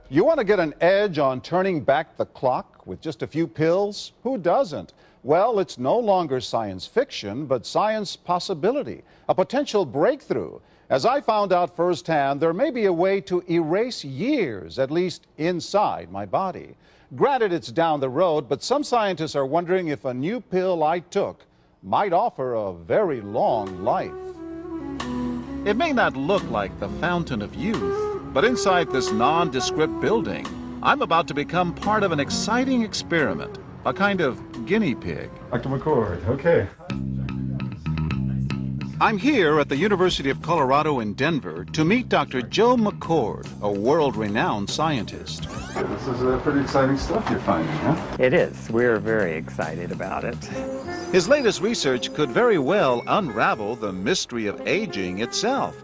You want to get an edge on turning back the clock with just a few pills? Who doesn't? Well, it's no longer science fiction, but science possibility, a potential breakthrough. As I found out firsthand, there may be a way to erase years, at least inside my body. Granted, it's down the road, but some scientists are wondering if a new pill I took might offer a very long life. It may not look like the fountain of youth, but inside this nondescript building, I'm about to become part of an exciting experiment, a kind of guinea pig. Dr. McCord, okay. I'm here at the University of Colorado in Denver to meet Dr. Joe McCord, a world-renowned scientist. This is pretty exciting stuff you're finding, huh? It is. We're very excited about it. His latest research could very well unravel the mystery of aging itself.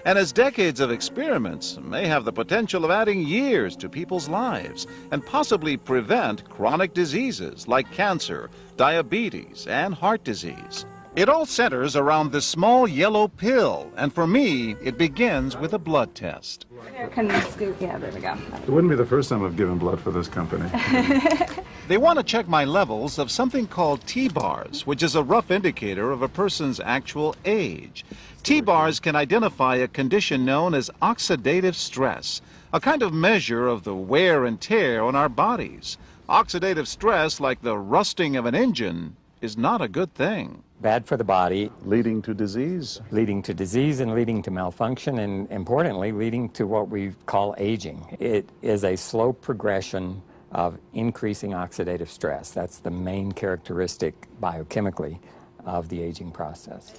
And his decades of experiments may have the potential of adding years to people's lives and possibly prevent chronic diseases like cancer, diabetes, and heart disease. It all centers around this small yellow pill, and for me, it begins with a blood test. Can we scoop? Yeah, there we go. It wouldn't be the first time I've given blood for this company. They want to check my levels of something called T-bars, which is a rough indicator of a person's actual age. T-bars can identify a condition known as oxidative stress, a kind of measure of the wear and tear on our bodies. Oxidative stress, like the rusting of an engine, is not a good thing. Bad for the body. Leading to disease. Leading to disease and leading to malfunction, and importantly, leading to what we call aging. It is a slow progression of increasing oxidative stress. That's the main characteristic biochemically of the aging process.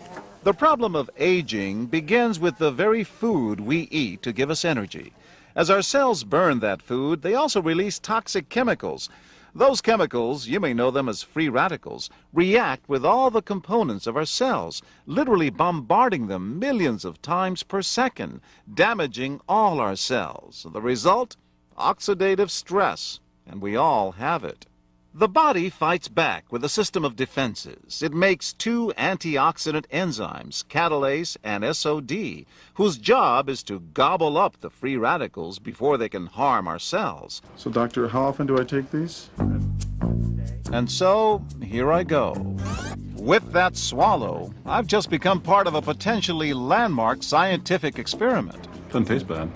The problem of aging begins with the very food we eat to give us energy. As our cells burn that food, they also release toxic chemicals. Those chemicals, you may know them as free radicals, react with all the components of our cells, literally bombarding them millions of times per second, damaging all our cells. The result? Oxidative stress, and we all have it. The body fights back with a system of defenses. It makes two antioxidant enzymes, catalase and SOD, whose job is to gobble up the free radicals before they can harm our cells. So, doctor, how often do I take these? And so, here I go. With that swallow, I've just become part of a potentially landmark scientific experiment. Doesn't taste bad.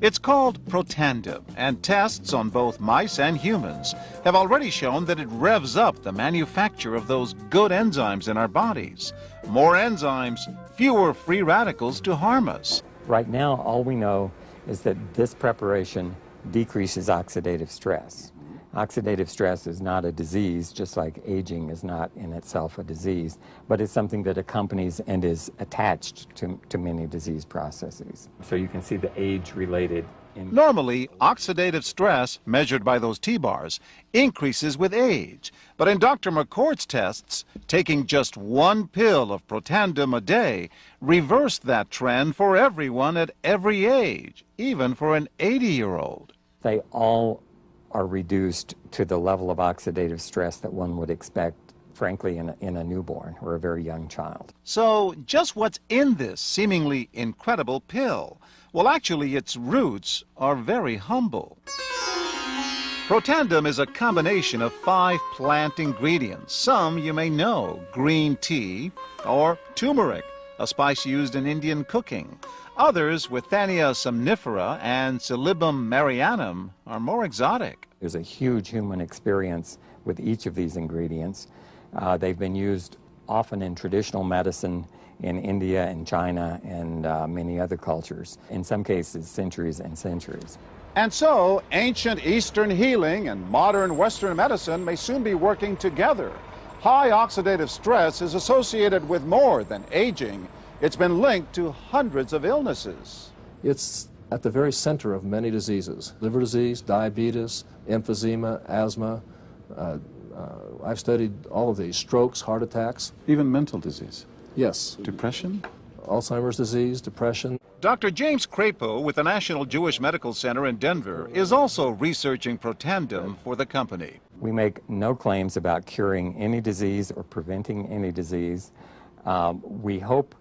It's called Protandim, and tests on both mice and humans have already shown that it revs up the manufacture of those good enzymes in our bodies. More enzymes, fewer free radicals to harm us. Right now, all we know is that this preparation decreases oxidative stress. Oxidative stress is not a disease, just like aging is not in itself a disease, but it's something that accompanies and is attached to many disease processes. So you can see the age-related. Normally, oxidative stress, measured by those T-bars, increases with age. But in Dr. McCord's tests, taking just one pill of Protandim a day reversed that trend for everyone at every age, even for an 80-year-old. They all are reduced to the level of oxidative stress that one would expect, frankly, in a newborn or a very young child. So just what's in this seemingly incredible pill? Well, actually, its roots are very humble. Protandim is a combination of 5 plant ingredients. Some you may know: green tea or turmeric, a spice used in Indian cooking. Others, Withania somnifera and Silybum marianum, are more exotic. There's a huge human experience with each of these ingredients. They've been used often in traditional medicine in India and China and many other cultures, in some cases centuries and centuries. And so, ancient Eastern healing and modern Western medicine may soon be working together. High oxidative stress is associated with more than aging. It's been linked to hundreds of illnesses. It's at the very center of many diseases: liver disease, diabetes, emphysema, asthma. I've studied all of these: strokes, heart attacks. Even mental disease. Yes. Depression? Alzheimer's disease, depression. Dr. James Crapo with the National Jewish Medical Center in Denver is also researching Protandim for the company. We make no claims about curing any disease or preventing any disease. We hope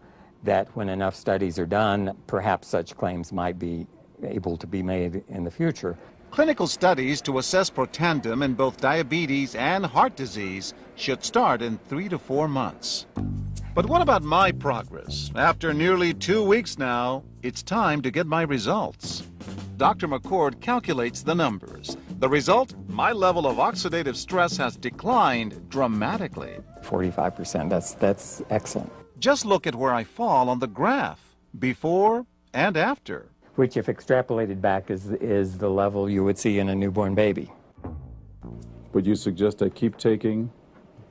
that when enough studies are done, perhaps such claims might be able to be made in the future. Clinical studies to assess Protandim in both diabetes and heart disease should start in 3 to 4 months. But what about my progress? After nearly 2 weeks now, it's time to get my results. Dr. McCord calculates the numbers. The result? My level of oxidative stress has declined dramatically. 45%, that's excellent. Just look at where I fall on the graph, before and after. Which, if extrapolated back, is the level you would see in a newborn baby. Would you suggest I keep taking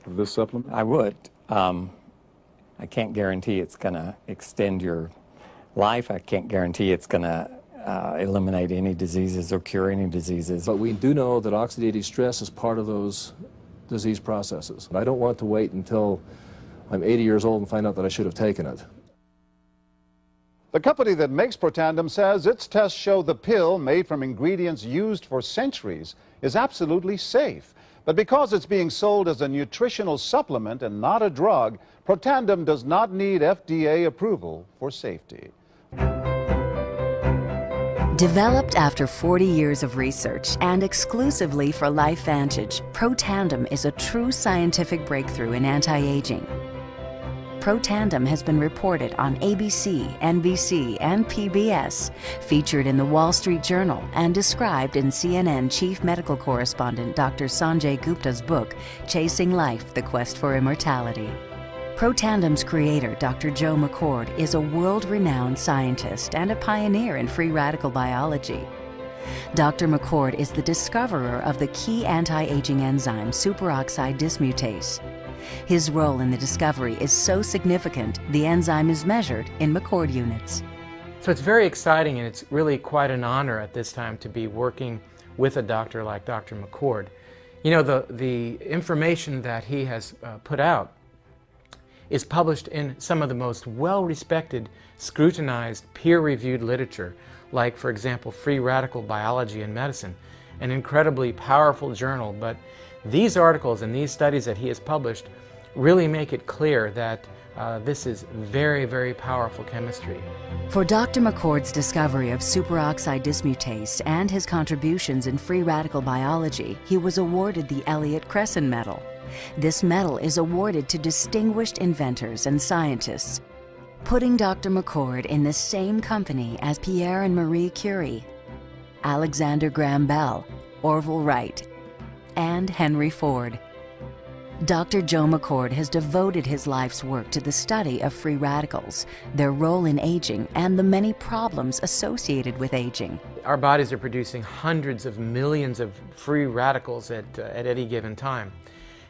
this supplement? I would. I can't guarantee it's going to extend your life. I can't guarantee it's going to eliminate any diseases or cure any diseases. But we do know that oxidative stress is part of those disease processes. I don't want to wait until I'm 80 years old and find out that I should have taken it. The company that makes Protandim says its tests show the pill, made from ingredients used for centuries, is absolutely safe. But because it's being sold as a nutritional supplement and not a drug, Protandim does not need FDA approval for safety. Developed after 40 years of research and exclusively for LifeVantage, Protandim is a true scientific breakthrough in anti-aging. Protandim has been reported on ABC, NBC, and PBS, featured in the Wall Street Journal, and described in CNN Chief Medical Correspondent Dr. Sanjay Gupta's book, Chasing Life, The Quest for Immortality. Protandim's creator, Dr. Joe McCord, is a world-renowned scientist and a pioneer in free radical biology. Dr. McCord is the discoverer of the key anti-aging enzyme superoxide dismutase. His role in the discovery is so significant, the enzyme is measured in McCord units. So it's very exciting, and it's really quite an honor at this time to be working with a doctor like Dr. McCord. You know, the information that he has put out is published in some of the most well-respected, scrutinized, peer-reviewed literature, like, for example, Free Radical Biology and Medicine, an incredibly powerful journal. But these articles and these studies that he has published really make it clear that this is very, very powerful chemistry. For Dr. McCord's discovery of superoxide dismutase and his contributions in free radical biology, he was awarded the Elliott Cresson Medal. This medal is awarded to distinguished inventors and scientists, putting Dr. McCord in the same company as Pierre and Marie Curie, Alexander Graham Bell, Orville Wright, and Henry Ford. Dr. Joe McCord has devoted his life's work to the study of free radicals, their role in aging, and the many problems associated with aging. Our bodies are producing hundreds of millions of free radicals at any given time.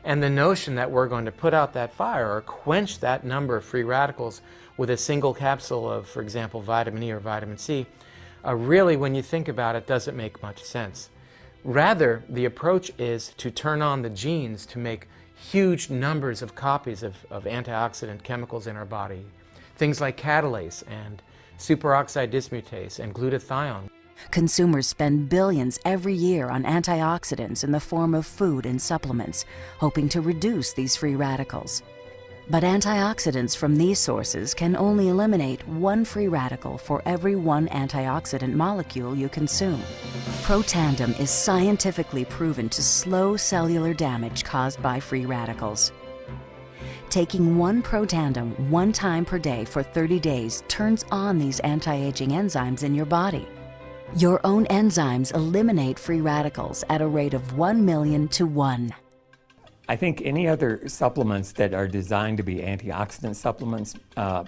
And the notion that we're going to put out that fire or quench that number of free radicals with a single capsule of, for example, vitamin E or vitamin C, really, when you think about it, doesn't make much sense. Rather, the approach is to turn on the genes to make huge numbers of copies of antioxidant chemicals in our body. Things like catalase and superoxide dismutase and glutathione. Consumers spend billions every year on antioxidants in the form of food and supplements, hoping to reduce these free radicals. But antioxidants from these sources can only eliminate one free radical for every one antioxidant molecule you consume. Protandim is scientifically proven to slow cellular damage caused by free radicals. Taking one Protandim 1 time per day for 30 days turns on these anti-aging enzymes in your body. Your own enzymes eliminate free radicals at a rate of 1 million to 1. I think any other supplements that are designed to be antioxidant supplements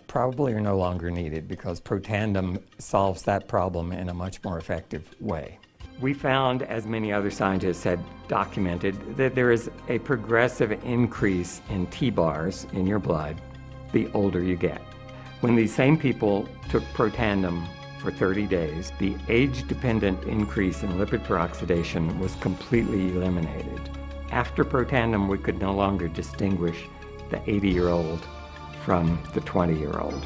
probably are no longer needed, because Protandim solves that problem in a much more effective way. We found, as many other scientists had documented, that there is a progressive increase in T-bars in your blood the older you get. When these same people took Protandim for 30 days, the age-dependent increase in lipid peroxidation was completely eliminated. After Protandim, we could no longer distinguish the 80-year-old from the 20-year-old.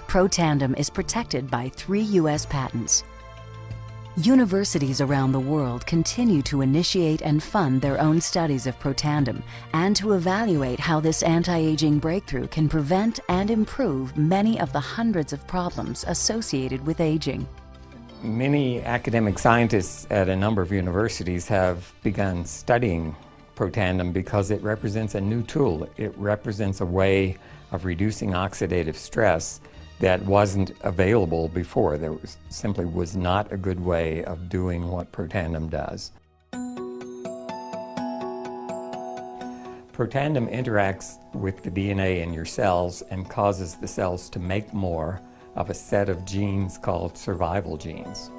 Protandim is protected by 3 U.S. patents. Universities around the world continue to initiate and fund their own studies of Protandim and to evaluate how this anti-aging breakthrough can prevent and improve many of the hundreds of problems associated with aging. Many academic scientists at a number of universities have begun studying Protandim because it represents a new tool. It represents a way of reducing oxidative stress that wasn't available before. There simply was not a good way of doing what Protandim does. Protandim interacts with the DNA in your cells and causes the cells to make more of a set of genes called survival genes.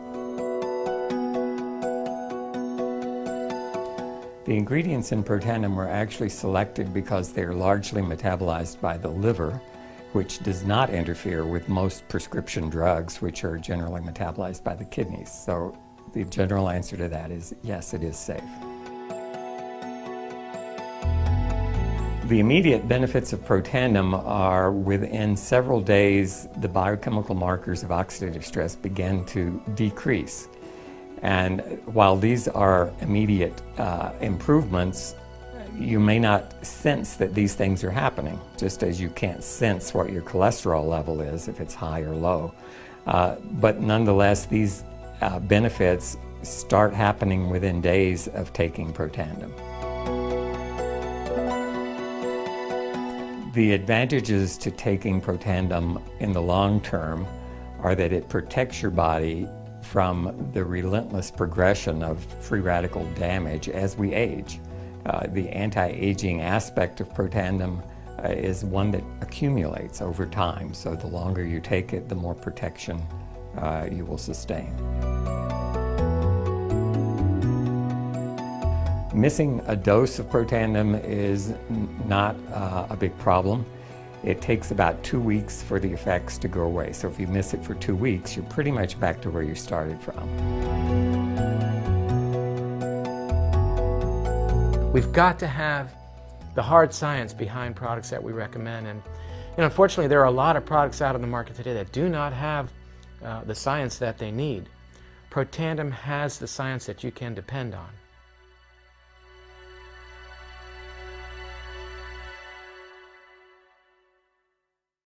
The ingredients in Protandim were actually selected because they are largely metabolized by the liver, which does not interfere with most prescription drugs, which are generally metabolized by the kidneys. So the general answer to that is yes, it is safe. The immediate benefits of Protandim are within several days, the biochemical markers of oxidative stress begin to decrease. And while these are immediate improvements, you may not sense that these things are happening, just as you can't sense what your cholesterol level is if it's high or low. But nonetheless, these benefits start happening within days of taking Protandim. The advantages to taking Protandim in the long term are that it protects your body from the relentless progression of free radical damage as we age. The anti-aging aspect of Protandim is one that accumulates over time, so the longer you take it, the more protection you will sustain. Missing a dose of Protandim is not a big problem. It takes about 2 weeks for the effects to go away. So if you miss it for 2 weeks, you're pretty much back to where you started from. We've got to have the hard science behind products that we recommend. And unfortunately, there are a lot of products out on the market today that do not have the science that they need. Protandim has the science that you can depend on.